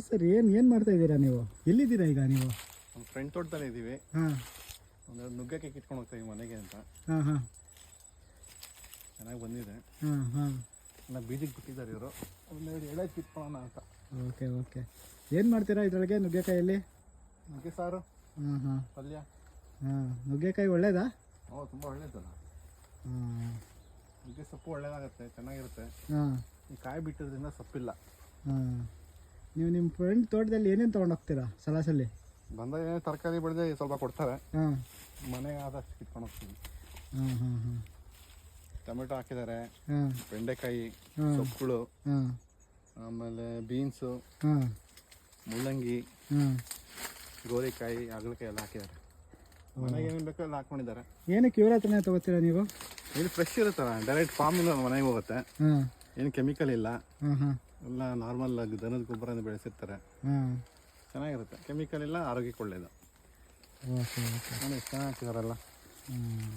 Sir ಏನು ಮಾಡ್ತಾ ಇದ್ದೀರಾ ನೀವು? ಎಲ್ಲಿದ್ದೀರಾ ಈಗ ನೀವು? ನಮ್ಮ ಫ್ರೆಂಡ್ ತೋಟದಲ್ಲಿ ಇದ್ದೀವಿ. ಹಾಂ, ಒಂದೆರಡು ನುಗ್ಗೆಕಾಯಿ ಕಿತ್ಕೊಂಡು ಹೋಗ್ತೀವಿ ಮನೆಗೆ ಅಂತ. ಹಾಂ ಹಾಂ, ಚೆನ್ನಾಗಿ ಬಂದಿದೆ. ಹಾಂ ಹಾಂ, ಎಲ್ಲ ಬೀದಿಗೆ ಬಿಟ್ಟಿದ್ದಾರೆ ಇವರು. ಒಂದೆರಡು ಎಳೆ ಕಿತ್ಕೊಳ್ಳೋಣ ಅಂತ. Okay okay. ಏನು ಮಾಡ್ತೀರಾ ಇದರೊಳಗೆ ನುಗ್ಗೆಕಾಯಲ್ಲಿ? ನುಗ್ಗೆ ಸಾರು, ಹಾಂ ಹಾಂ, ಪಲ್ಯ. ಹಾಂ, ನುಗ್ಗೆಕಾಯಿ ಒಳ್ಳೇದಾ? ತುಂಬ ಒಳ್ಳೇದಲ್ಲ. ಹಾಂ, ನುಗ್ಗೆ ಸೊಪ್ಪು ಒಳ್ಳೇದಾಗುತ್ತೆ, ಚೆನ್ನಾಗಿರುತ್ತೆ. ಹಾಂ, ಈ ಕಾಯಿ ಬಿಟ್ಟಿರೋದ್ರಿಂದ ಸೊಪ್ಪಿಲ್ಲ. ಹಾಂ. ನೀವು ನಿಮ್ಮ ಫ್ರೆಂಡ್ ತೋಟದಲ್ಲಿ ಏನೇನು ತೊಗೊಂಡು ಹೋಗ್ತೀರಾ ಸಲಾಸಲ್ಲಿ? ಬಂದಾಗ ಏನೇ ತರಕಾರಿ ಬೆಳೆದು ಸ್ವಲ್ಪ ಕೊಡ್ತಾರೆ. ಹಾಂ, ಮನೆಗೆ ಆದಷ್ಟು ಕಿತ್ಕೊಂಡು ಹೋಗ್ತೀವಿ. ಹಾಂ ಹಾಂ ಹಾಂ, ಟೊಮೆಟೊ ಹಾಕಿದ್ದಾರೆ, ಹಾಂ, ಬೆಂಡೆಕಾಯಿ, ಹಾಂ, ಸೊಪ್ಪುಗಳು, ಹಾಂ, ಆಮೇಲೆ ಬೀನ್ಸು, ಹಾಂ, ಮುಳ್ಳಂಗಿ, ಹಾಂ. ಗೋರಿಕಾಯಿ, ಹಾಗಲಕಾಯಿ ಎಲ್ಲ ಹಾಕಿದ್ದಾರೆ. ಮನೆಗೆ ಏನೇನು ಬೇಕೋ ಎಲ್ಲ ಹಾಕ್ಕೊಂಡಿದ್ದಾರೆ. ಏನಕ್ಕೆ ಇವ್ರ ಹತ್ರನೇ ತೊಗೋತೀರಾ ನೀವು? ಇದು ಫ್ರೆಶ್ ಇರುತ್ತಲ್ಲ, ಡೈರೆಕ್ಟ್ ಫಾರ್ಮಿಂದ ಮನೆಗೆ ಹೋಗುತ್ತೆ. ಹಾಂ, ಏನು ಕೆಮಿಕಲ್ ಇಲ್ಲ, ಹಾಂ ಹಾಂ, ಎಲ್ಲ ನಾರ್ಮಲ್ ದನದ ಗೊಬ್ಬರದಿಂದ ಬೆಳೆಸಿರ್ತಾರೆ. ಹಾಂ, ಚೆನ್ನಾಗಿರುತ್ತೆ, ಕೆಮಿಕಲ್ ಇಲ್ಲ, ಆರೋಗ್ಯಕ್ಕೆ ಒಳ್ಳೆಯದು. Okay okay. ನೋಡಿ ಎಷ್ಟು ಚೆನ್ನಾಗಿ ಹಾಕಿದಾರಲ್ಲ. ಹ್ಞೂ.